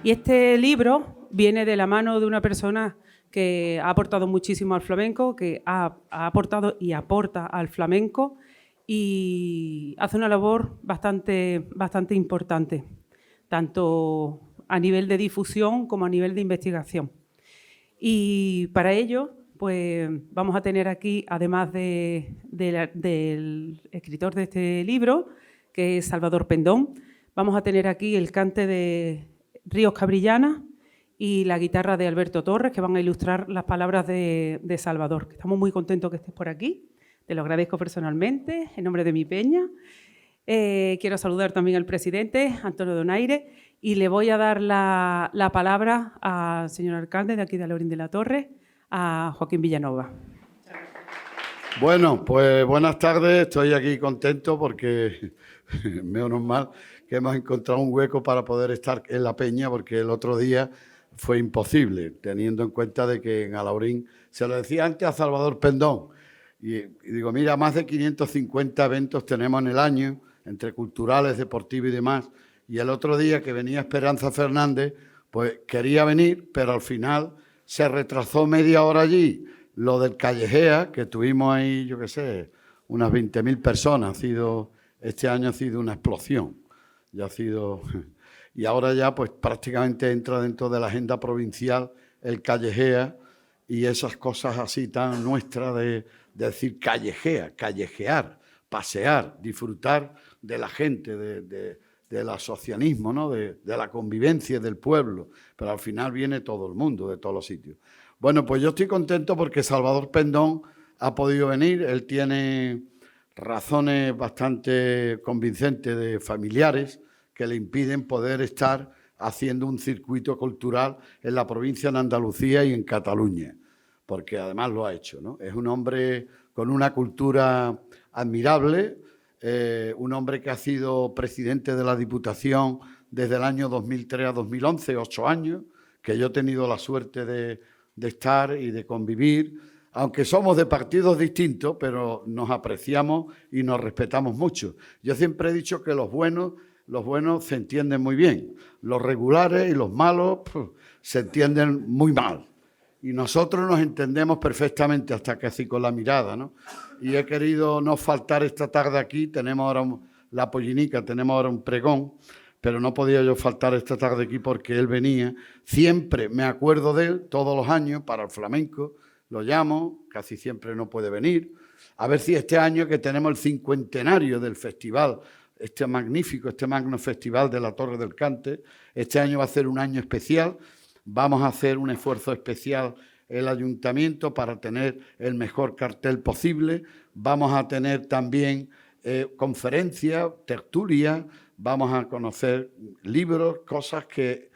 Y este libro viene de la mano de una persona que ha aportado muchísimo al flamenco, que ha aportado y aporta al flamenco y hace una labor bastante importante, tanto a nivel de difusión como a nivel de investigación. Y para ello, pues vamos a tener aquí, además del escritor de este libro, que es Salvador Pendón, vamos a tener aquí el cante de Ríos Cabrillana y la guitarra de Alberto Torres, que van a ilustrar las palabras de Salvador. Estamos muy contentos que estés por aquí, te lo agradezco personalmente, en nombre de mi peña. Quiero saludar también al presidente, Antonio Donaire, y le voy a dar la palabra al señor alcalde de aquí de Alhaurín de la Torre, a Joaquín Villanova. Bueno, pues buenas tardes, estoy aquí contento porque menos mal que hemos encontrado un hueco para poder estar en la peña, porque el otro día fue imposible, teniendo en cuenta de que en Alhaurín, se lo decía antes a Salvador Pendón, y digo, mira, más de 550 eventos tenemos en el año, entre culturales, deportivos y demás, y el otro día que venía Esperanza Fernández, pues quería venir, pero al final se retrasó media hora allí. Lo del Callejea, que tuvimos ahí, yo qué sé, unas 20.000 personas, este año ha sido una explosión. Y ahora ya pues prácticamente entra dentro de la agenda provincial el Callejea y esas cosas así tan nuestras de decir callejea, callejear, pasear, disfrutar de la gente, del asocianismo, ¿no? de la convivencia del pueblo, pero al final viene todo el mundo, de todos los sitios. Bueno, pues yo estoy contento porque Salvador Pendón ha podido venir, él tiene razones bastante convincentes de familiares que le impiden poder estar haciendo un circuito cultural en la provincia de Andalucía y en Cataluña, porque además lo ha hecho, ¿no? Es un hombre con una cultura admirable, un hombre que ha sido presidente de la Diputación desde el año 2003 a 2011, 8 años, que yo he tenido la suerte de estar y de convivir, aunque somos de partidos distintos, pero nos apreciamos y nos respetamos mucho. Yo siempre he dicho que los buenos se entienden muy bien, los regulares y los malos se entienden muy mal. Y nosotros nos entendemos perfectamente, hasta casi con la mirada, ¿no? Y he querido no faltar esta tarde aquí, tenemos ahora la pollinica, tenemos ahora un pregón, pero no podía yo faltar esta tarde aquí porque él venía. Siempre me acuerdo de él, todos los años, para el flamenco, lo llamo, casi siempre no puede venir. A ver si este año que tenemos el 50º del festival, este magno festival de la Torre del Cante, este año va a ser un año especial. Vamos a hacer un esfuerzo especial el ayuntamiento para tener el mejor cartel posible. Vamos a tener también conferencias, tertulias, vamos a conocer libros, cosas que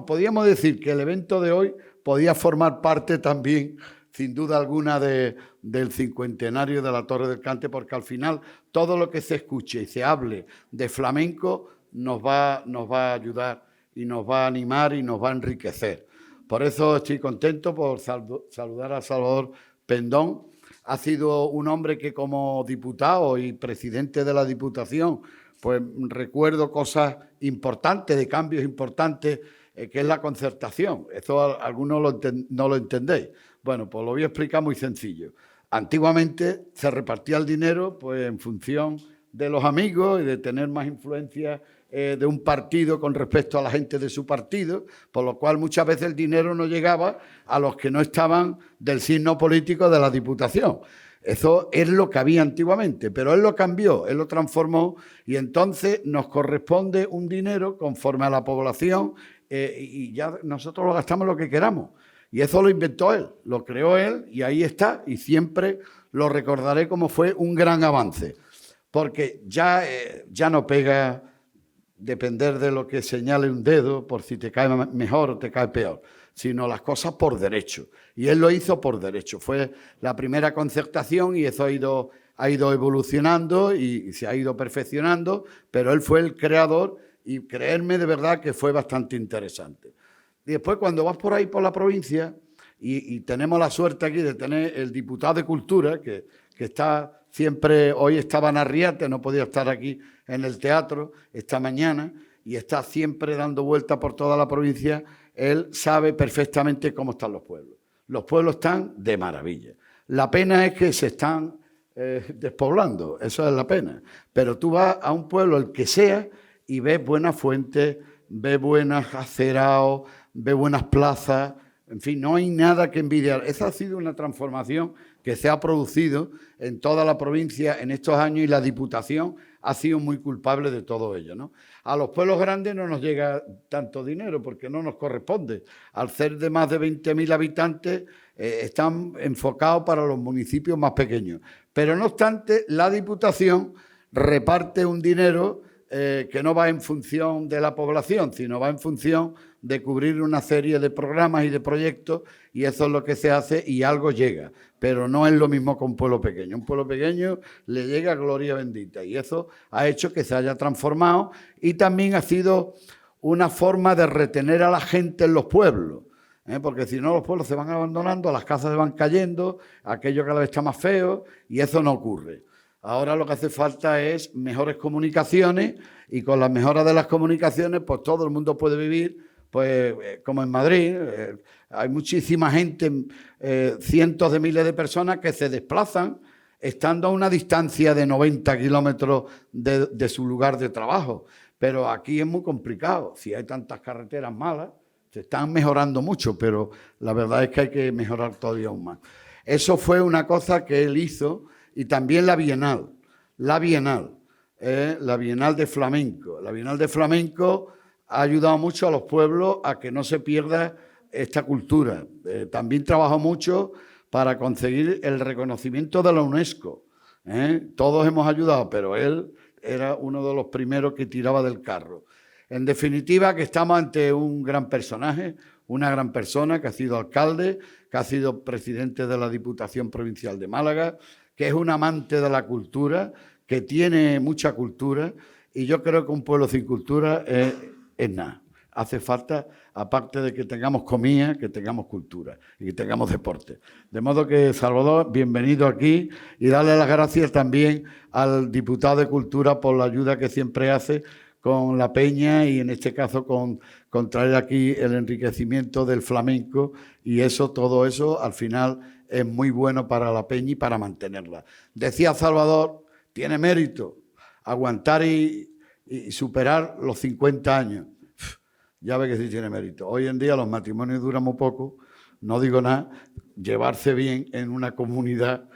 podríamos decir que el evento de hoy podía formar parte también, sin duda alguna, del 50º de la Torre del Cante, porque al final todo lo que se escuche y se hable de flamenco nos va a ayudar y nos va a animar y nos va a enriquecer. Por eso estoy contento por saludar a Salvador Pendón. Ha sido un hombre que como diputado y presidente de la Diputación, pues recuerdo cosas importantes, de cambios importantes, que es la concertación. Eso algunos no lo entendéis. Bueno, pues lo voy a explicar muy sencillo. Antiguamente se repartía el dinero pues en función de los amigos y de tener más influencia de un partido con respecto a la gente de su partido, por lo cual muchas veces el dinero no llegaba a los que no estaban del signo político de la Diputación. Eso es lo que había antiguamente, pero él lo cambió, él lo transformó y entonces nos corresponde un dinero conforme a la población y ya nosotros lo gastamos lo que queramos. Y eso lo inventó él, lo creó él y ahí está y siempre lo recordaré como fue un gran avance, porque ya no pega depender de lo que señale un dedo por si te cae mejor o te cae peor, sino las cosas por derecho. Y él lo hizo por derecho. Fue la primera concertación y eso ha ido evolucionando y se ha ido perfeccionando, pero él fue el creador y creerme de verdad que fue bastante interesante. Y después cuando vas por ahí por la provincia y tenemos la suerte aquí de tener el diputado de Cultura, que está siempre, hoy estaba en Arriate, no podía estar aquí en el teatro esta mañana, y está siempre dando vueltas por toda la provincia, él sabe perfectamente cómo están los pueblos. Los pueblos están de maravilla. La pena es que se están despoblando, eso es la pena. Pero tú vas a un pueblo, el que sea, y ves buenas fuentes, ves buenos acerados, ves buenas plazas, en fin, no hay nada que envidiar. Esa ha sido una transformación que se ha producido en toda la provincia en estos años y la Diputación ha sido muy culpable de todo ello, ¿no? A los pueblos grandes no nos llega tanto dinero porque no nos corresponde. Al ser de más de 20.000 habitantes, están enfocados para los municipios más pequeños. Pero no obstante, la Diputación reparte un dinero que no va en función de la población, sino va en función de cubrir una serie de programas y de proyectos, y eso es lo que se hace y algo llega. Pero no es lo mismo que un pueblo pequeño. Un pueblo pequeño le llega gloria bendita y eso ha hecho que se haya transformado y también ha sido una forma de retener a la gente en los pueblos. Porque si no los pueblos se van abandonando, las casas se van cayendo, aquello cada vez está más feo y eso no ocurre. Ahora lo que hace falta es mejores comunicaciones y con las mejoras de las comunicaciones pues todo el mundo puede vivir pues como en Madrid. Hay muchísima gente, cientos de miles de personas que se desplazan estando a una distancia de 90 kilómetros de su lugar de trabajo. Pero aquí es muy complicado, si hay tantas carreteras malas. Se están mejorando mucho, pero la verdad es que hay que mejorar todavía aún más. Eso fue una cosa que él hizo y también la Bienal de Flamenco. La Bienal de Flamenco ha ayudado mucho a los pueblos a que no se pierda esta cultura. También trabajó mucho para conseguir el reconocimiento de la UNESCO. Todos hemos ayudado, pero él era uno de los primeros que tiraba del carro. En definitiva, que estamos ante un gran personaje, una gran persona que ha sido alcalde, que ha sido presidente de la Diputación Provincial de Málaga, que es un amante de la cultura, que tiene mucha cultura, y yo creo que un pueblo sin cultura es nada. Hace falta, aparte de que tengamos comida, que tengamos cultura y que tengamos deporte. De modo que, Salvador, bienvenido aquí y darle las gracias también al diputado de Cultura por la ayuda que siempre hace con la peña y en este caso con traer aquí el enriquecimiento del flamenco y eso, todo eso al final es muy bueno para la peña y para mantenerla. Decía Salvador, tiene mérito aguantar y superar los 50 años. Ya ve que sí tiene mérito. Hoy en día los matrimonios duran muy poco, no digo nada, llevarse bien en una comunidad,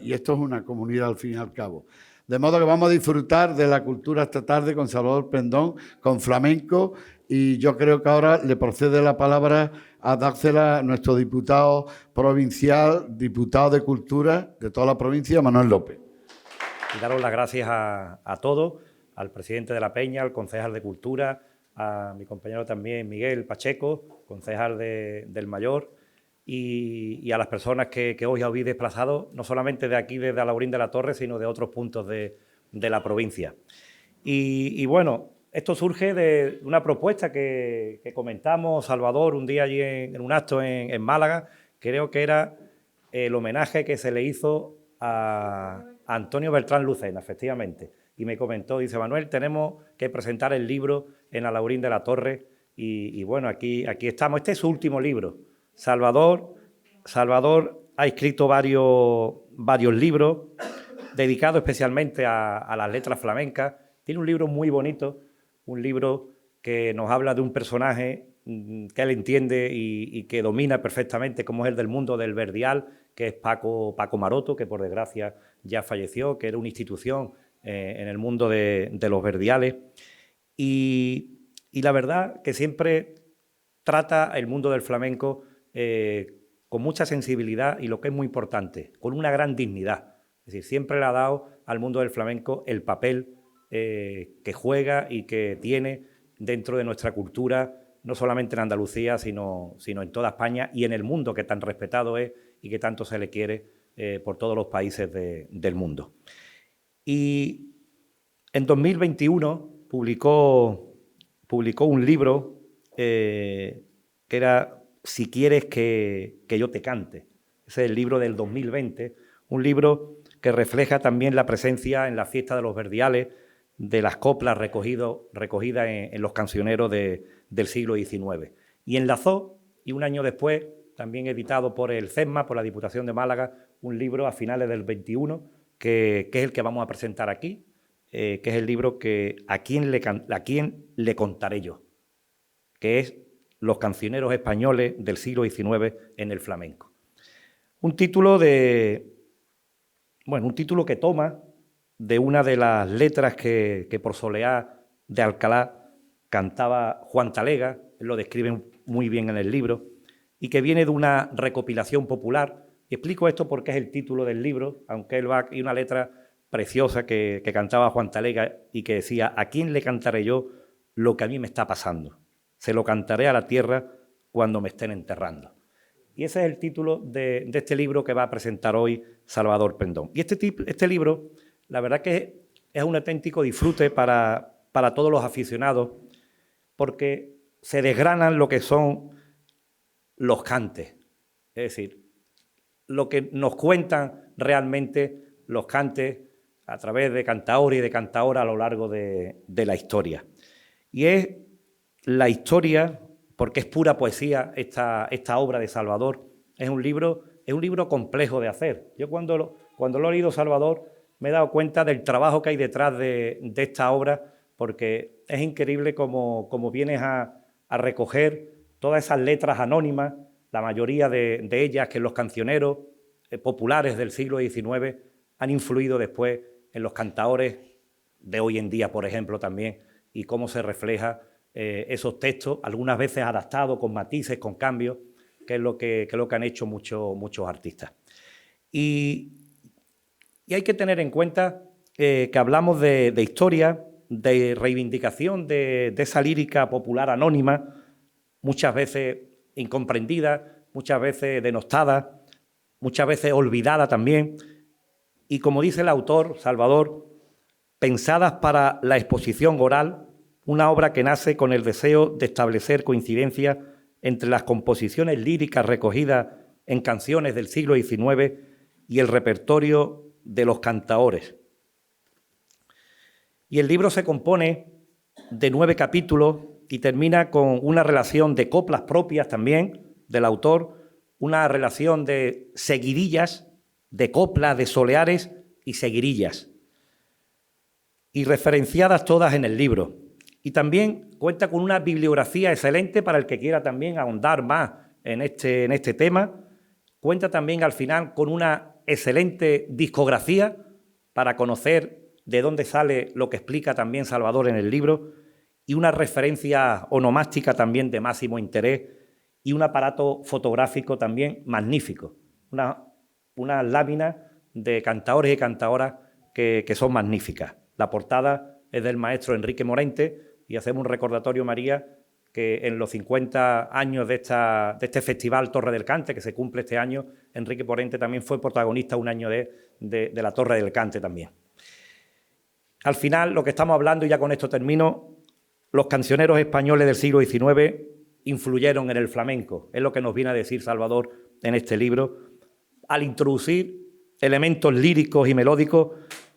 y esto es una comunidad al fin y al cabo. De modo que vamos a disfrutar de la cultura esta tarde con Salvador Pendón, con flamenco, y yo creo que ahora le procede la palabra a dársela a nuestro diputado provincial, diputado de Cultura de toda la provincia, Manuel López. Y daros las gracias a todos, al presidente de la Peña, al concejal de Cultura, a mi compañero también Miguel Pacheco, concejal del Mayor, y a las personas que hoy habéis desplazado, no solamente de aquí, desde Alhaurín de la Torre, sino de otros puntos de la provincia. Y bueno, esto surge de una propuesta que comentamos, Salvador, un día allí en un acto en Málaga. Creo que era el homenaje que se le hizo a Antonio Beltrán Lucena, efectivamente. Y me comentó, dice, Manuel, tenemos que presentar el libro en Alhaurín de la Torre. Y bueno, aquí estamos. Este es su último libro. Salvador ha escrito varios libros dedicados especialmente a las letras flamencas. Tiene un libro muy bonito, un libro que nos habla de un personaje que él entiende y que domina perfectamente, como es el del mundo del verdial, que es Paco Maroto, que por desgracia ya falleció, que era una institución en el mundo de los verdiales. Y la verdad que siempre trata el mundo del flamenco con mucha sensibilidad y, lo que es muy importante, con una gran dignidad. Es decir, siempre le ha dado al mundo del flamenco el papel que juega y que tiene dentro de nuestra cultura, no solamente en Andalucía, sino en toda España y en el mundo, que tan respetado es y que tanto se le quiere por todos los países del mundo. Y en 2021 publicó un libro que era Si quieres que yo te cante. Ese es el libro del 2020, un libro que refleja también la presencia en la fiesta de los verdiales de las coplas recogidas en los cancioneros del siglo XIX. Y enlazó, y un año después, también editado por el CESMA, por la Diputación de Málaga, un libro a finales del 21, que es el que vamos a presentar aquí, que es el libro que ¿A quién le contaré yo?, que es Los cancioneros españoles del siglo XIX en el flamenco. Un título que toma de una de las letras que por Soleá de Alcalá cantaba Juan Talega, él lo describe muy bien en el libro, y que viene de una recopilación popular. Y explico esto porque es el título del libro, aunque él va, y una letra preciosa que cantaba Juan Talega y que decía: ¿a quién le cantaré yo lo que a mí me está pasando? Se lo cantaré a la tierra cuando me estén enterrando. Y ese es el título de este libro que va a presentar hoy Salvador Pendón. Y este libro, la verdad que es un auténtico disfrute para todos los aficionados, porque se desgranan lo que son los cantes, es decir, lo que nos cuentan realmente los cantes a través de cantaores y de cantaoras a lo largo de la historia. Y es la historia, porque es pura poesía esta obra de Salvador, es un libro complejo de hacer. Yo cuando lo he leído, Salvador, me he dado cuenta del trabajo que hay detrás de esta obra, porque es increíble cómo vienes a recoger todas esas letras anónimas, la mayoría de ellas que los cancioneros populares del siglo XIX han influido después en los cantaores de hoy en día, por ejemplo, también, y cómo se refleja esos textos, algunas veces adaptados con matices, con cambios, que es lo que han hecho muchos artistas. Y hay que tener en cuenta que hablamos de historia, de reivindicación de esa lírica popular anónima, muchas veces incomprendida, muchas veces denostada, muchas veces olvidada también, y como dice el autor, Salvador, pensadas para la exposición oral, una obra que nace con el deseo de establecer coincidencias entre las composiciones líricas recogidas en canciones del siglo XIX y el repertorio de los cantaores. Y el libro se compone de 9 capítulos y termina con una relación de coplas propias también del autor, una relación de seguidillas, de coplas, de soleares y seguirillas, y referenciadas todas en el libro. Y también cuenta con una bibliografía excelente para el que quiera también ahondar más en este tema. Cuenta también al final con una excelente discografía para conocer de dónde sale lo que explica también Salvador en el libro, y una referencia onomástica también de máximo interés, y un aparato fotográfico también magnífico, una lámina de cantaores y cantaoras que son magníficas. La portada es del maestro Enrique Morente, y hacemos un recordatorio, María, que en los 50 años de este Festival Torre del Cante, que se cumple este año, Enrique Morente también fue protagonista un año de la Torre del Cante también. Al final, lo que estamos hablando, y ya con esto termino, los cancioneros españoles del siglo XIX influyeron en el flamenco, es lo que nos viene a decir Salvador en este libro, al introducir elementos líricos y melódicos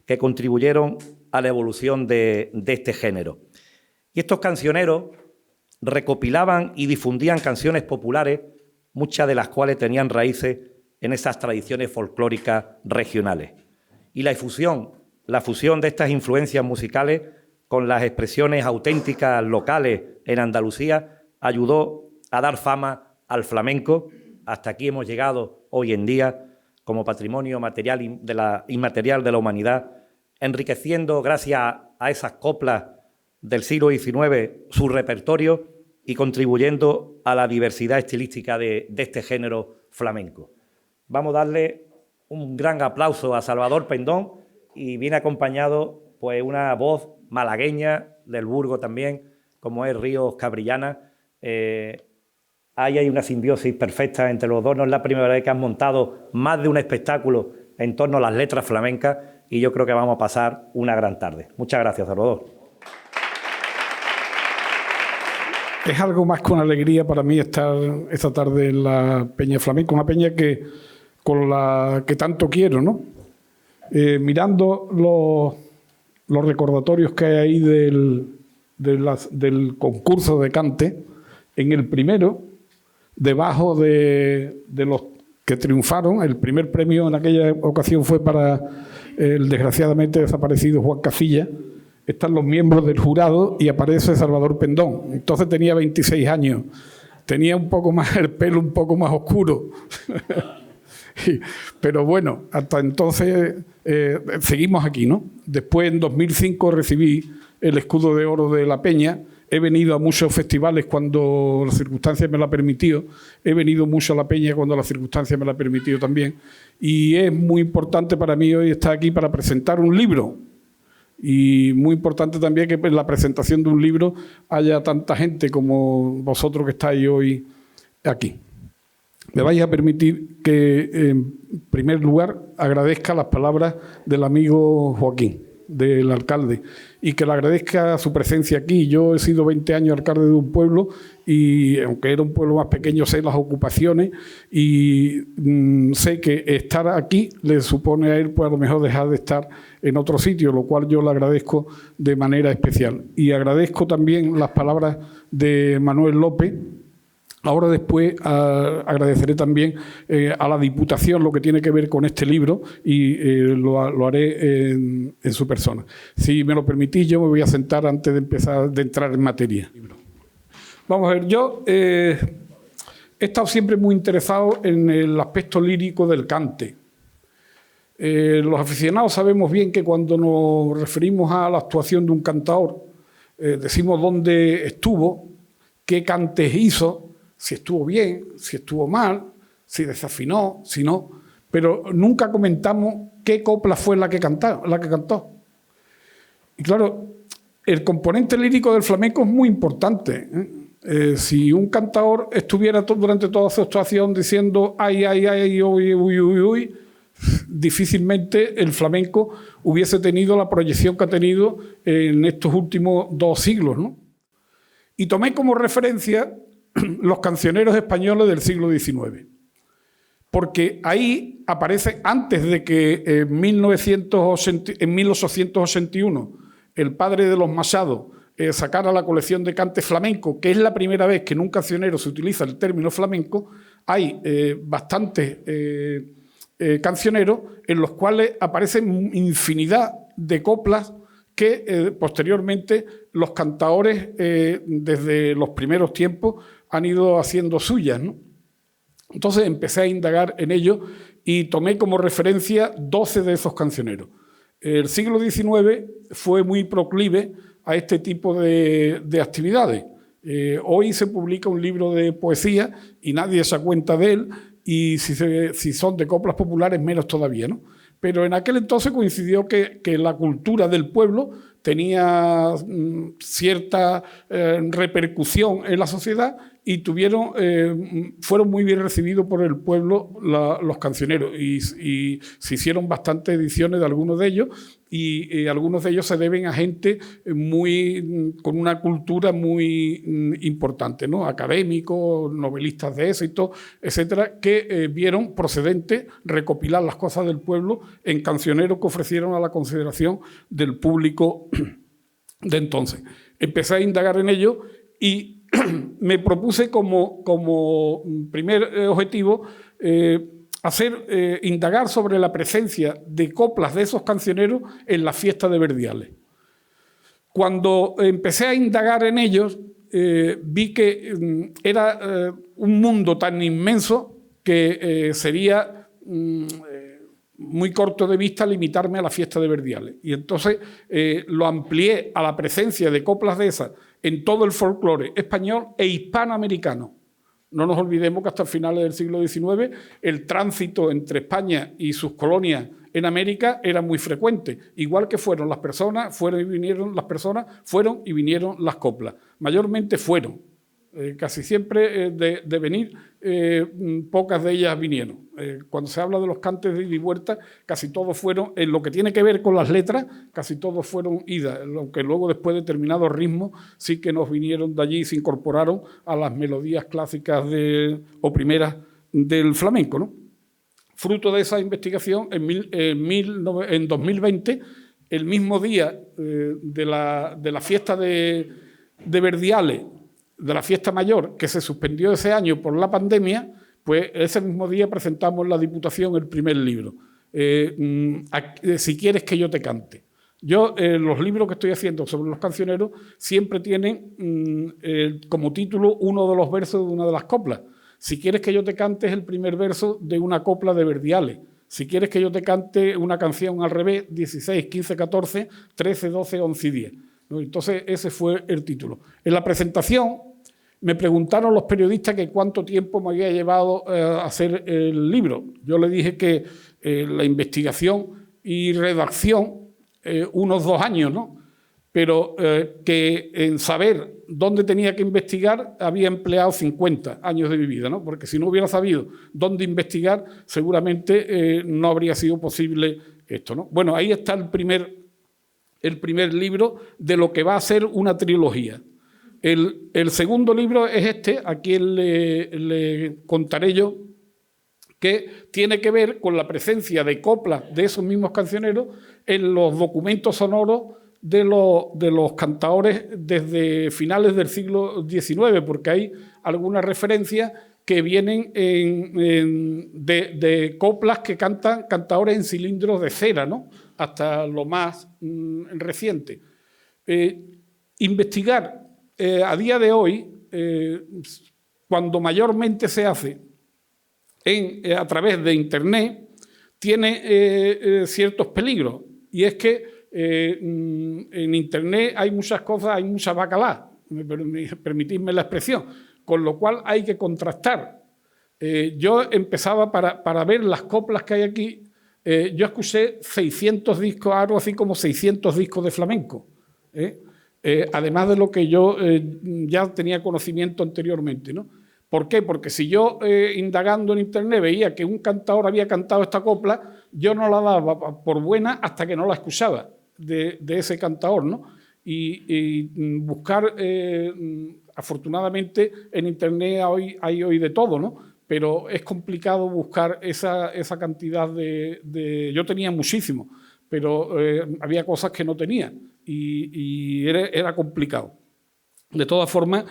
que contribuyeron a la evolución de este género. Y estos cancioneros recopilaban y difundían canciones populares, muchas de las cuales tenían raíces en esas tradiciones folclóricas regionales. Y la fusión de estas influencias musicales con las expresiones auténticas locales en Andalucía ayudó a dar fama al flamenco. Hasta aquí hemos llegado hoy en día como patrimonio material inmaterial de la humanidad, enriqueciendo gracias a esas coplas del siglo XIX su repertorio y contribuyendo a la diversidad estilística de este género flamenco. Vamos a darle un gran aplauso a Salvador Pendón, y viene acompañado pues una voz malagueña del Burgo también, como es Ríos Cabrillana. Ahí hay una simbiosis perfecta entre los dos. No es la primera vez que han montado más de un espectáculo en torno a las letras flamencas, y yo creo que vamos a pasar una gran tarde. Muchas gracias, Salvador. Es algo más que una alegría para mí estar esta tarde en la Peña Flamenca, una peña con la que tanto quiero, ¿no? Mirando los recordatorios que hay ahí del concurso de cante. En el primero, debajo de los que triunfaron, el primer premio en aquella ocasión fue para el desgraciadamente desaparecido Juan Casilla. Están los miembros del jurado y aparece Salvador Pendón. Entonces tenía 26 años. Tenía un poco más el pelo un poco más oscuro. Pero bueno, hasta entonces seguimos aquí, ¿no? Después, en 2005, recibí el Escudo de Oro de La Peña. He venido a muchos festivales cuando las circunstancias me lo han permitido. He venido mucho a La Peña cuando las circunstancias me lo han permitido también. Y es muy importante para mí hoy estar aquí para presentar un libro. Y muy importante también que en la presentación de un libro haya tanta gente como vosotros que estáis hoy aquí. Me vais a permitir que, en primer lugar, agradezca las palabras del amigo Joaquín, del alcalde, y que le agradezca su presencia aquí. Yo he sido 20 años alcalde de un pueblo y, aunque era un pueblo más pequeño, sé las ocupaciones y sé que estar aquí le supone a él, pues a lo mejor dejar de estar en otro sitio, lo cual yo le agradezco de manera especial. Y agradezco también las palabras de Manuel López. Ahora después agradeceré también a la Diputación lo que tiene que ver con este libro y lo haré en su persona. Si me lo permitís, yo me voy a sentar antes de entrar en materia. Vamos a ver, yo he estado siempre muy interesado en el aspecto lírico del cante. Los aficionados sabemos bien que cuando nos referimos a la actuación de un cantador, decimos dónde estuvo, qué cantes hizo, si estuvo bien, si estuvo mal, si desafinó, si no, pero nunca comentamos qué copla fue la que cantó. Y claro, el componente lírico del flamenco es muy importante. Si un cantador estuviera durante toda su actuación diciendo ay, ay, ay, uy, uy, uy, uy, difícilmente el flamenco hubiese tenido la proyección que ha tenido en estos últimos 2 siglos, ¿no? Y tomé como referencia los cancioneros españoles del siglo XIX, porque ahí aparece, antes de que en 1881 el padre de los Machado sacara la colección de cante flamenco, que es la primera vez que en un cancionero se utiliza el término flamenco, hay bastantes cancioneros en los cuales aparecen infinidad de coplas que posteriormente los cantadores desde los primeros tiempos han ido haciendo suyas, ¿no? Entonces empecé a indagar en ello y tomé como referencia 12 de esos cancioneros. El siglo XIX fue muy proclive a este tipo de actividades. Hoy se publica un libro de poesía y nadie se da cuenta de él, y si son de coplas populares, menos todavía, ¿no? Pero en aquel entonces coincidió que la cultura del pueblo tenía cierta repercusión en la sociedad y fueron muy bien recibidos por el pueblo los cancioneros y se hicieron bastantes ediciones de algunos de ellos y algunos de ellos se deben a gente con una cultura muy importante, ¿no? Académicos, novelistas de éxito, etcétera, que vieron procedente recopilar las cosas del pueblo en cancioneros que ofrecieron a la consideración del público de entonces. Empecé a indagar en ello y me propuse como primer objetivo indagar sobre la presencia de coplas de esos cancioneros en la fiesta de Verdiales. Cuando empecé a indagar en ellos, vi que era un mundo tan inmenso que sería muy corto de vista limitarme a la fiesta de Verdiales. Y entonces lo amplié a la presencia de coplas de esas en todo el folclore español e hispanoamericano. No nos olvidemos que hasta finales del siglo XIX el tránsito entre España y sus colonias en América era muy frecuente, igual que fueron las personas, fueron y vinieron las coplas. Mayormente fueron, casi siempre de venir, pocas de ellas vinieron. Cuando se habla de los cantes de ida y vuelta, casi todos fueron, en lo que tiene que ver con las letras, casi todos fueron idas, aunque luego después de determinados ritmos sí que nos vinieron de allí y se incorporaron a las melodías clásicas o primeras del flamenco, ¿no? Fruto de esa investigación, en 2020 el mismo día de la fiesta de Verdiales, de la fiesta mayor, que se suspendió ese año por la pandemia, pues ese mismo día presentamos en la Diputación el primer libro, Si quieres que yo te cante. Yo, los libros que estoy haciendo sobre los cancioneros siempre tienen como título uno de los versos de una de las coplas. Si quieres que yo te cante es el primer verso de una copla de Verdiales. Si quieres que yo te cante una canción al revés, 16, 15, 14, 13, 12, 11 y 10. ¿No? Entonces, ese fue el título. En la presentación me preguntaron los periodistas que cuánto tiempo me había llevado a hacer el libro. Yo le dije que la investigación y redacción, unos 2 años, ¿no? Pero que en saber dónde tenía que investigar había empleado 50 años de mi vida, ¿no? Porque si no hubiera sabido dónde investigar, seguramente no habría sido posible esto, ¿no? Bueno, ahí está el primer libro de lo que va a ser una trilogía. El segundo libro es este, aquí le contaré yo, que tiene que ver con la presencia de coplas de esos mismos cancioneros en los documentos sonoros de los cantaores desde finales del siglo XIX, porque hay algunas referencias que vienen de coplas que cantan cantaores en cilindros de cera, ¿no? Hasta lo más reciente. Investigar a día de hoy, cuando mayormente se hace a través de Internet, tiene ciertos peligros, y es que en Internet hay muchas cosas, hay mucha bacalá, permitidme la expresión, con lo cual hay que contrastar. Yo empezaba para ver las coplas que hay aquí, yo escuché 600 discos, algo así como 600 discos de flamenco, además de lo que yo ya tenía conocimiento anteriormente, ¿no? ¿Por qué? Porque si yo, indagando en Internet, veía que un cantador había cantado esta copla, yo no la daba por buena hasta que no la escuchaba de ese cantador, ¿no? Y buscar, afortunadamente, en Internet hay hoy de todo, ¿no? Pero es complicado buscar esa cantidad de... Yo tenía muchísimo, pero había cosas que no tenía y era complicado. De todas formas,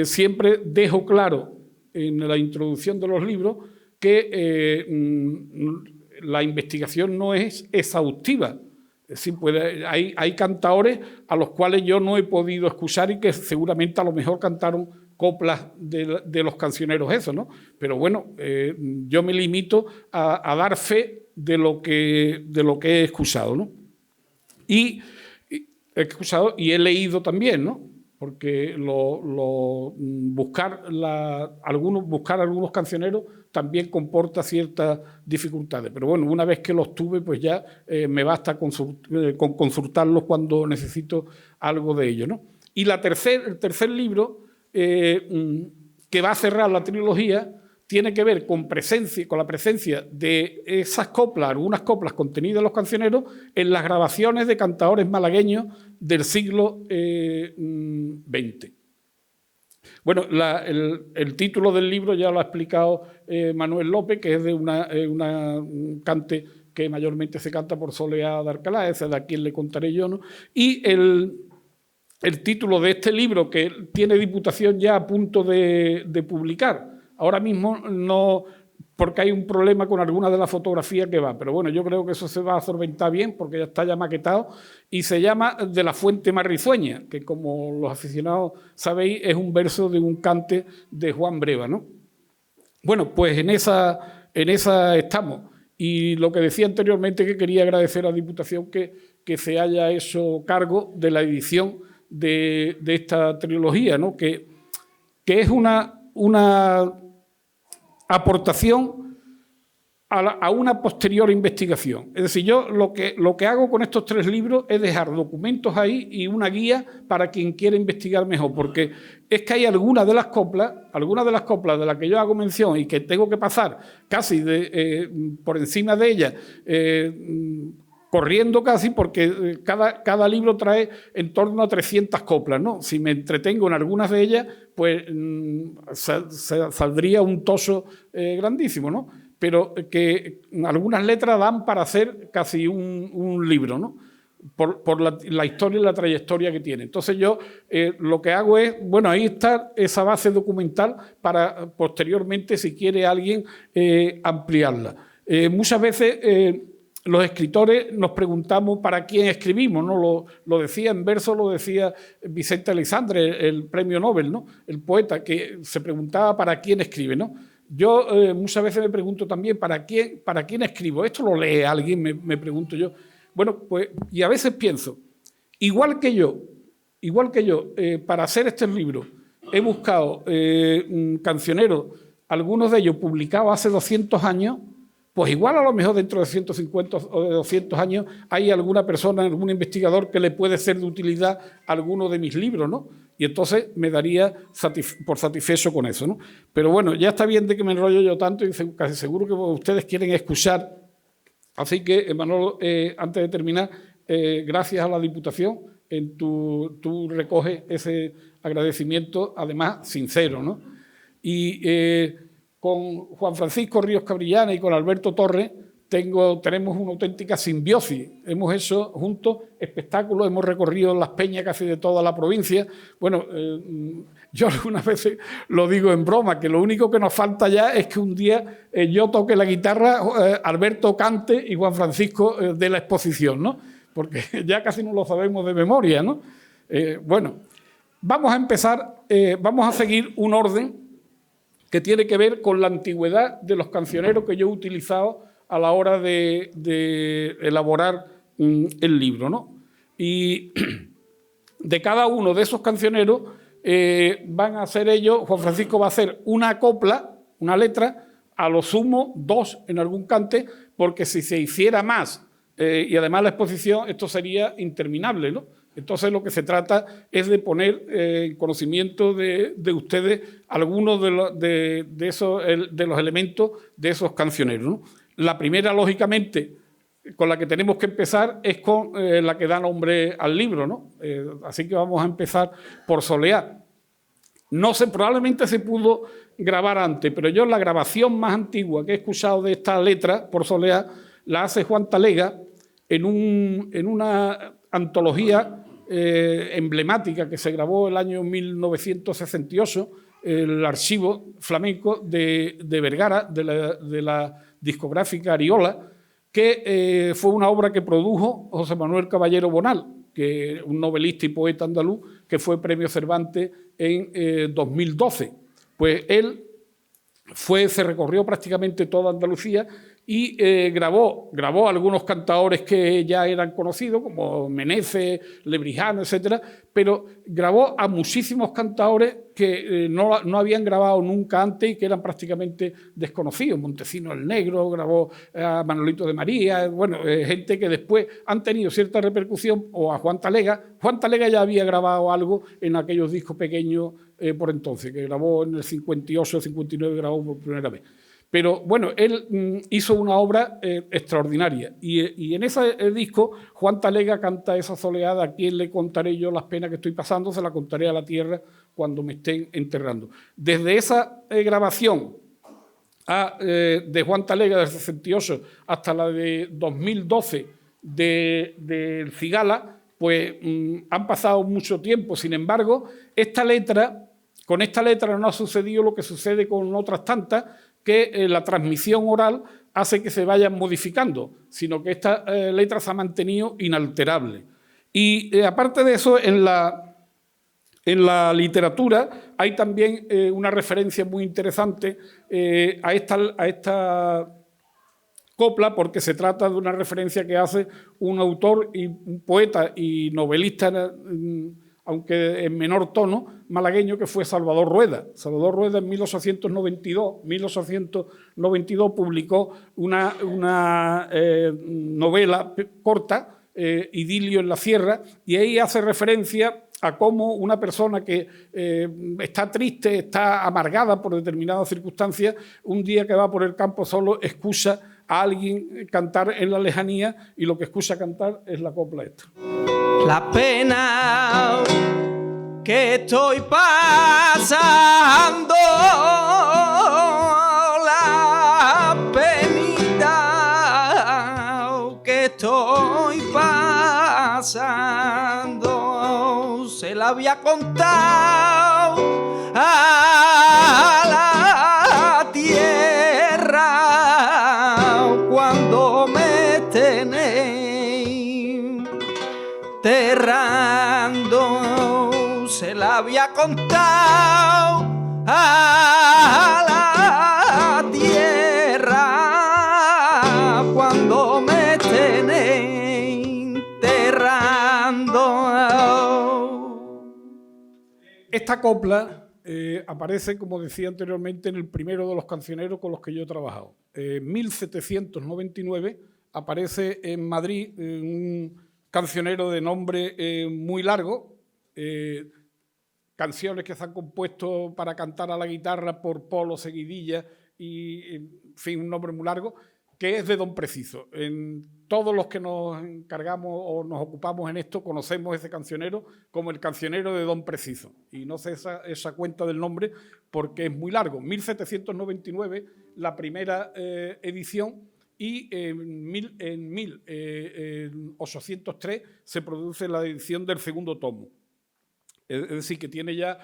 siempre dejo claro en la introducción de los libros que la investigación no es exhaustiva. Sí, hay cantaores a los cuales yo no he podido escuchar y que seguramente a lo mejor cantaron coplas de los cancioneros esos, ¿no? Pero bueno, yo me limito a dar fe de lo que he escuchado, ¿no? Y he escuchado y he leído también, ¿no? Porque buscar algunos cancioneros también comporta ciertas dificultades. Pero bueno, una vez que los tuve, pues ya me basta con consultarlos cuando necesito algo de ellos, ¿no? Y el tercer libro, que va a cerrar la trilogía, tiene que ver con la presencia de esas coplas, algunas coplas contenidas en los cancioneros, en las grabaciones de cantadores malagueños del siglo XX. Bueno, el título del libro ya lo ha explicado Manuel López, que es de un cante que mayormente se canta por Soleá de Alcalá, ese de a quien le contaré yo, ¿no? Y el título de este libro, que tiene Diputación ya a punto de publicar, ahora mismo no, porque hay un problema con alguna de las fotografías que va, pero bueno, yo creo que eso se va a solventar bien porque ya está maquetado, y se llama De la fuente más risueña, que como los aficionados sabéis es un verso de un cante de Juan Breva, ¿no? Bueno, pues en esa estamos, y lo que decía anteriormente, que quería agradecer a la Diputación que se haya hecho cargo de la edición de esta trilogía, ¿no? Que es una aportación a una posterior investigación. Es decir, yo lo que hago con estos 3 libros es dejar documentos ahí y una guía para quien quiera investigar mejor, porque es que hay algunas de las coplas de las que yo hago mención y que tengo que pasar casi por encima de ellas, corriendo casi, porque cada libro trae en torno a 300 coplas, ¿no? Si me entretengo en algunas de ellas, pues saldría un toso grandísimo, ¿no? Pero que algunas letras dan para hacer casi un libro, ¿no? por la historia y la trayectoria que tiene. Entonces yo lo que hago es, bueno, ahí está esa base documental para posteriormente, si quiere alguien, ampliarla. Muchas veces los escritores nos preguntamos para quién escribimos, ¿no? Lo decía en verso, lo decía Vicente Aleixandre, el premio Nobel, ¿no? El poeta, que se preguntaba para quién escribe, ¿no? Yo muchas veces me pregunto también para quién escribo. ¿Esto lo lee alguien? Me pregunto yo. Bueno, pues, y a veces pienso, igual que yo, para hacer este libro he buscado cancioneros, algunos de ellos publicados hace 200 años, pues igual a lo mejor dentro de 150 o de 200 años hay alguna persona, algún investigador que le puede ser de utilidad a alguno de mis libros, ¿no? Y entonces me daría por satisfecho con eso, ¿no? Pero bueno, ya está bien de que me enrollo yo tanto y casi seguro que ustedes quieren escuchar. Así que, Manolo, antes de terminar, gracias a la Diputación, tú recoges ese agradecimiento, además sincero, ¿no? Y con Juan Francisco Ríos Cabrillana y con Alberto Torres tenemos una auténtica simbiosis. Hemos hecho juntos espectáculos, hemos recorrido las peñas casi de toda la provincia. Bueno, yo algunas veces lo digo en broma, que lo único que nos falta ya es que un día yo toque la guitarra, Alberto cante y Juan Francisco dé la exposición, ¿no? Porque ya casi no lo sabemos de memoria, ¿no? Bueno, vamos a empezar, vamos a seguir un orden que tiene que ver con la antigüedad de los cancioneros que yo he utilizado a la hora de elaborar el libro, ¿no? Y de cada uno de esos cancioneros van a hacer ellos, Juan Francisco va a hacer una copla, una letra, a lo sumo 2 en algún cante, porque si se hiciera más y además la exposición, esto sería interminable, ¿no? Entonces lo que se trata es de poner en conocimiento de ustedes algunos de los elementos de esos cancioneros, ¿no? La primera, lógicamente, con la que tenemos que empezar es con la que da nombre al libro, ¿no? Así que vamos a empezar por Soleá. No sé, probablemente se pudo grabar antes, pero yo la grabación más antigua que he escuchado de esta letra, por Soleá, la hace Juan Talega en una antología emblemática que se grabó el año 1968, el archivo flamenco de Vergara, de la discográfica Ariola, que fue una obra que produjo José Manuel Caballero Bonal, que un novelista y poeta andaluz que fue premio Cervantes en 2012. Pues él se recorrió prácticamente toda Andalucía y grabó algunos cantaores que ya eran conocidos, como Meneses, Lebrijano, etcétera, pero grabó a muchísimos cantaores que no habían grabado nunca antes y que eran prácticamente desconocidos. Montesinos el Negro, grabó a Manolito de María, bueno, gente que después han tenido cierta repercusión, o a Juan Talega. Juan Talega ya había grabado algo en aquellos discos pequeños por entonces, que grabó en el 58, 59, grabó por primera vez. Pero bueno, él hizo una obra extraordinaria y en ese disco Juan Talega canta esa soleada: ¿a quién le contaré yo las penas que estoy pasando? Se la contaré a la tierra cuando me estén enterrando. Desde esa grabación de Juan Talega del 68 hasta la de 2012 de Cigala, pues han pasado mucho tiempo. Sin embargo, con esta letra no ha sucedido lo que sucede con otras tantas, que la transmisión oral hace que se vayan modificando, sino que esta letra se ha mantenido inalterable. Y aparte de eso, en la literatura hay también una referencia muy interesante a esta copla, porque se trata de una referencia que hace un autor y un poeta y novelista, aunque en menor tono, malagueño, que fue Salvador Rueda. Salvador Rueda en 1892 publicó una novela corta, Idilio en la Sierra, y ahí hace referencia a cómo una persona que está triste, está amargada por determinadas circunstancias, un día que va por el campo solo escucha a alguien cantar en la lejanía, y lo que escucha cantar es la copla esta. La pena que estoy pasando, la penita que estoy pasando, había contado a la tierra cuando me tenéis enterrando, se la había contado a la tierra cuando me tenéis enterrando. Esta copla aparece, como decía anteriormente, en el primero de los cancioneros con los que yo he trabajado. En 1799 aparece en Madrid un cancionero de nombre muy largo, canciones que se han compuesto para cantar a la guitarra por Polo Seguidilla y, en fin, un nombre muy largo, que es de Don Preciso. Todos los que nos encargamos o nos ocupamos en esto conocemos ese cancionero como el cancionero de Don Preciso. Y no sé esa cuenta del nombre porque es muy largo. 1799, la primera edición, y en 1803 se produce la edición del segundo tomo. Es decir, que tiene ya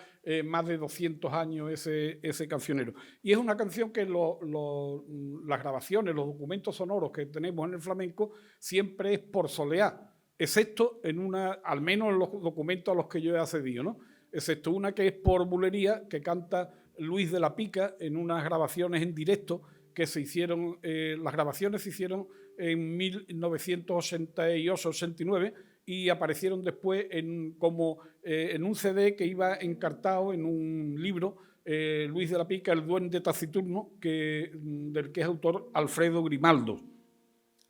más de 200 años ese cancionero. Y es una canción que las grabaciones, los documentos sonoros que tenemos en el flamenco, siempre es por soleá, excepto al menos en los documentos a los que yo he accedido, ¿no? Excepto una que es por bulería, que canta Luis de la Pica en unas grabaciones en directo que se hicieron. Las grabaciones se hicieron en 1988-89 y aparecieron después en un CD que iba encartado en un libro, Luis de la Pica, El duende taciturno, del que es autor Alfredo Grimaldo.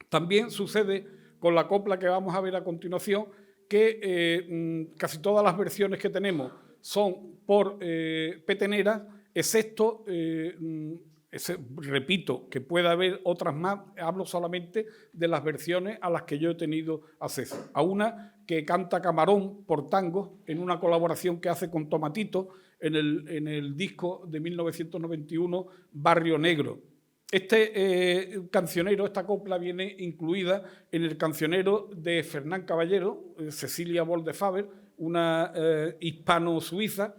También sucede con la copla que vamos a ver a continuación, que casi todas las versiones que tenemos son por peteneras, excepto, repito, que pueda haber otras más. Hablo solamente de las versiones a las que yo he tenido acceso. A una que canta Camarón por tangos en una colaboración que hace con Tomatito en el disco de 1991, Barrio Negro. Este cancionero, esta copla, viene incluida en el cancionero de Fernán Caballero, Cecilia Boldefaber, una hispano-suiza,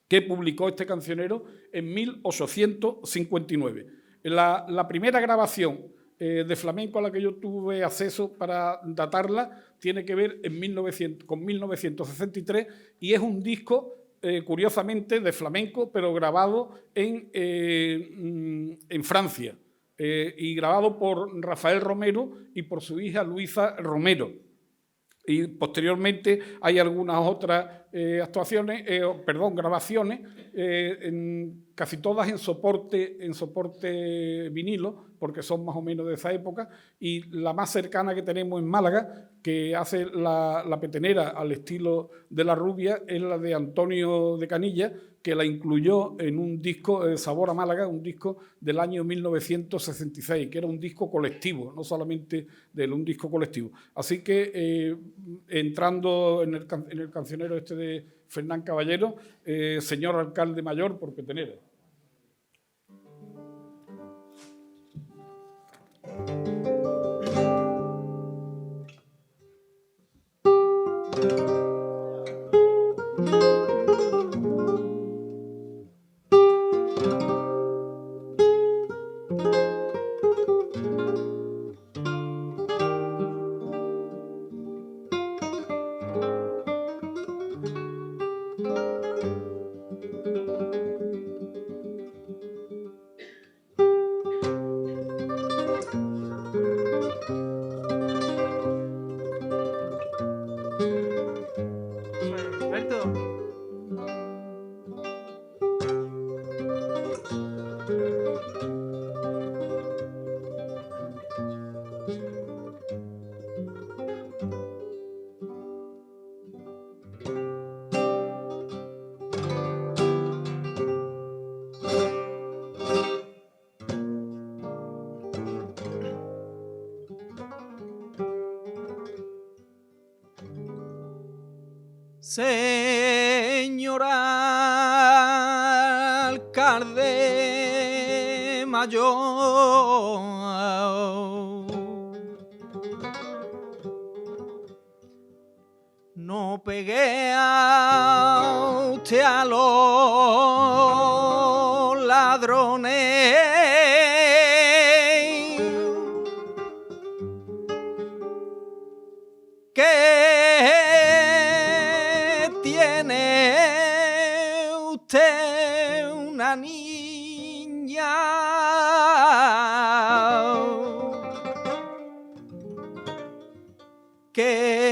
que publicó este cancionero en 1859. La primera grabación de flamenco a la que yo tuve acceso para datarla tiene que ver con 1963 y es un disco, curiosamente, de flamenco, pero grabado en Francia y grabado por Rafael Romero y por su hija Luisa Romero. Y posteriormente hay algunas otras grabaciones, casi todas en soporte vinilo, porque son más o menos de esa época, y la más cercana que tenemos en Málaga, que hace la petenera al estilo de La Rubia, es la de Antonio de Canilla, que la incluyó en un disco, Sabor a Málaga, un disco del año 1966, que era un disco colectivo, no solamente de él, un disco colectivo. Así que, entrando en el cancionero este de Fernán Caballero, señor alcalde mayor por petenera. Señora alcalde mayor, no pegué a usted a los ladrones que tiene usted una niña que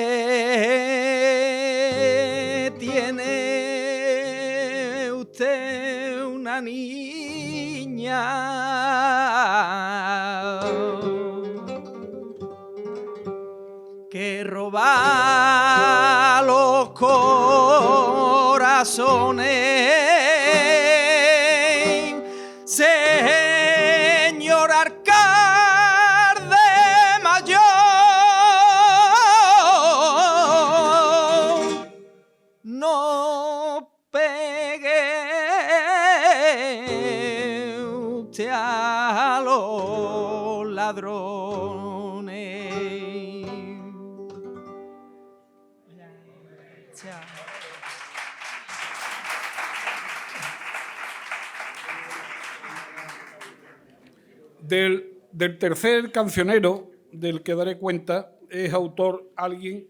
tiene usted una niña que roba los corazones, señor alcalde mayor, no pegue usted a los ladrones. Del tercer cancionero del que daré cuenta es autor alguien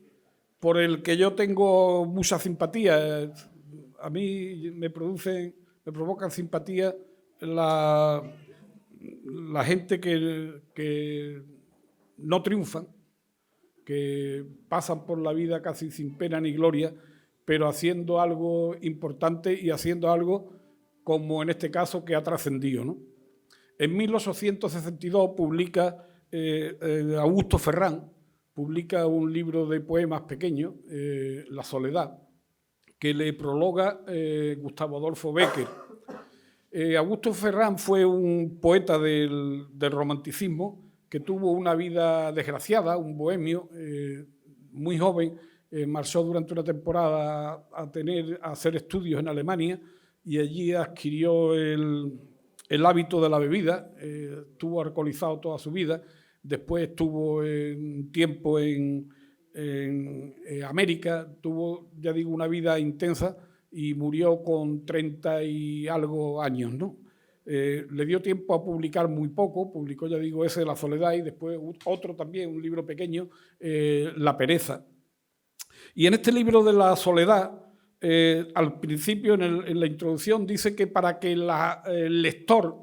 por el que yo tengo mucha simpatía. A mí me provocan simpatía la gente que no triunfan, que pasan por la vida casi sin pena ni gloria, pero haciendo algo importante y haciendo algo, como en este caso, que ha trascendido, ¿no? En 1862 publica Augusto Ferrán, publica un libro de poemas pequeños, La soledad, que le prologa Gustavo Adolfo Bécquer. Augusto Ferrán fue un poeta del romanticismo que tuvo una vida desgraciada, un bohemio, muy joven, marchó durante una temporada a hacer estudios en Alemania y allí adquirió el hábito de la bebida, estuvo alcoholizado toda su vida, después estuvo un tiempo en América, tuvo, ya digo, una vida intensa y murió con 30 y algo años, ¿no? Le dio tiempo a publicar muy poco, publicó, ya digo, ese de La soledad y después otro también, un libro pequeño, La pereza. Y en este libro de La soledad, al principio, en la introducción, dice que para que el lector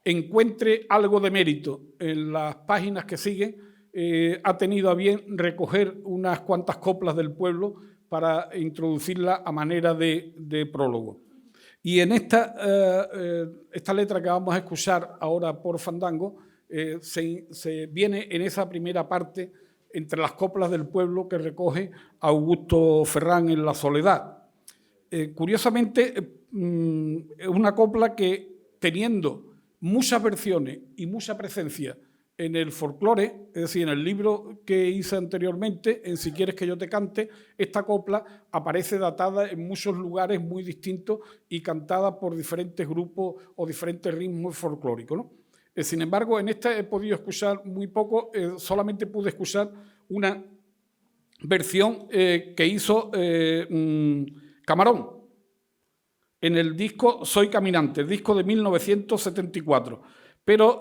encuentre algo de mérito en las páginas que siguen, ha tenido a bien recoger unas cuantas coplas del pueblo para introducirla a manera de prólogo. Y en esta letra que vamos a escuchar ahora por Fandango, se viene en esa primera parte entre las coplas del pueblo que recoge Augusto Ferrán en La soledad. Curiosamente, es una copla que, teniendo muchas versiones y mucha presencia en el folclore, es decir, en el libro que hice anteriormente, en Si quieres que yo te cante, esta copla aparece datada en muchos lugares muy distintos y cantada por diferentes grupos o diferentes ritmos folclóricos, ¿no? Sin embargo, en esta he podido escuchar muy poco, solamente pude escuchar una versión que hizo Camarón en el disco Soy Caminante, el disco de 1974. Pero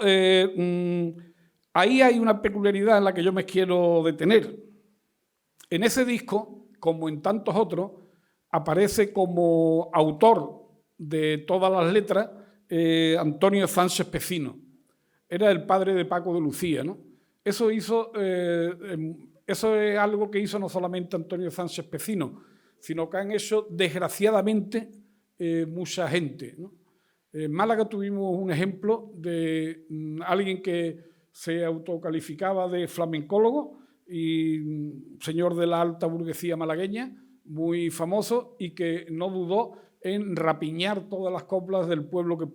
ahí hay una peculiaridad en la que yo me quiero detener. En ese disco, como en tantos otros, aparece como autor de todas las letras Antonio Sánchez Pecino. Era el padre de Paco de Lucía, ¿no? Eso es algo que hizo no solamente Antonio Sánchez Pecino, sino que han hecho, desgraciadamente, mucha gente, ¿no? En Málaga tuvimos un ejemplo de alguien que se autocalificaba de flamencólogo y señor de la alta burguesía malagueña, muy famoso, y que no dudó en rapiñar todas las coplas del pueblo que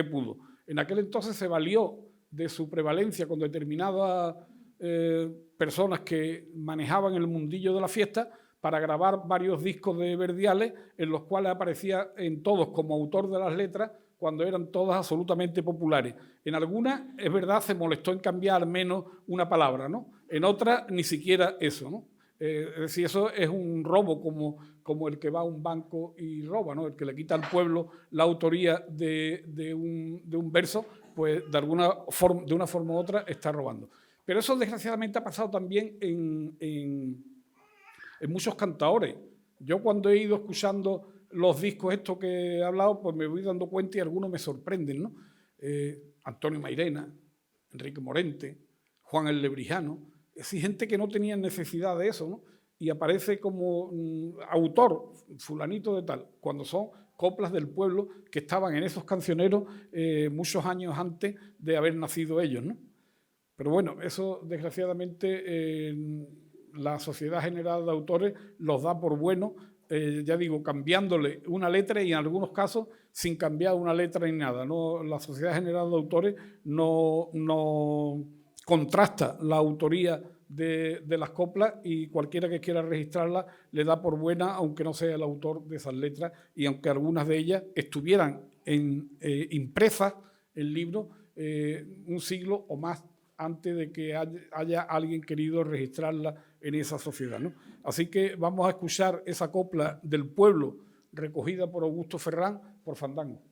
pudo. En aquel entonces se valió de su prevalencia con determinadas personas que manejaban el mundillo de la fiesta para grabar varios discos de verdiales en los cuales aparecía en todos como autor de las letras cuando eran todas absolutamente populares. En algunas, es verdad, se molestó en cambiar al menos una palabra, ¿no? En otras, ni siquiera eso, ¿no? Es decir, eso es un robo como el que va a un banco y roba, ¿no? El que le quita al pueblo la autoría de un verso, pues de una forma u otra está robando. Pero eso desgraciadamente ha pasado también en muchos cantaores. Yo cuando he ido escuchando los discos estos que he hablado, pues me voy dando cuenta y algunos me sorprenden, ¿no? Antonio Mairena, Enrique Morente, Juan el Lebrijano, es decir, gente que no tenía necesidad de eso, ¿no? Y aparece como autor, fulanito de tal, cuando son coplas del pueblo que estaban en esos cancioneros muchos años antes de haber nacido ellos, ¿no? Pero bueno, eso desgraciadamente la Sociedad General de Autores los da por bueno, ya digo, cambiándole una letra y en algunos casos sin cambiar una letra ni nada, ¿no? La Sociedad General de Autores no contrasta la autoría de las coplas y cualquiera que quiera registrarla le da por buena, aunque no sea el autor de esas letras y aunque algunas de ellas estuvieran impresas en libros un siglo o más antes de que haya alguien querido registrarla en esa sociedad, ¿no? Así que vamos a escuchar esa copla del pueblo recogida por Augusto Ferrán por Fandango.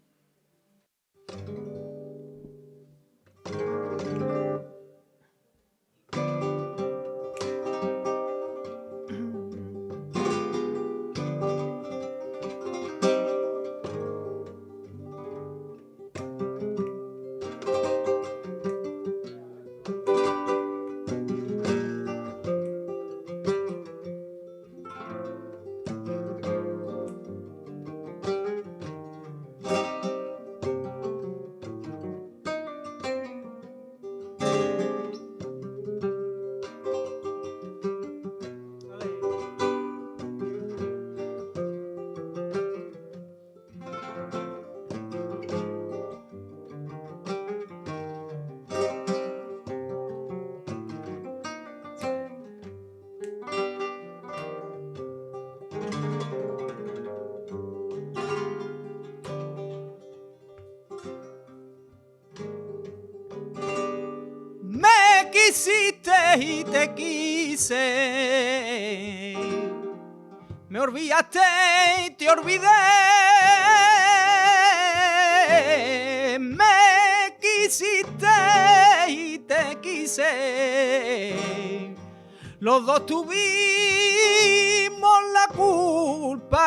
Quisiste y te quise, me olvidaste y te olvidé, me quisiste y te quise, los dos tuvimos la culpa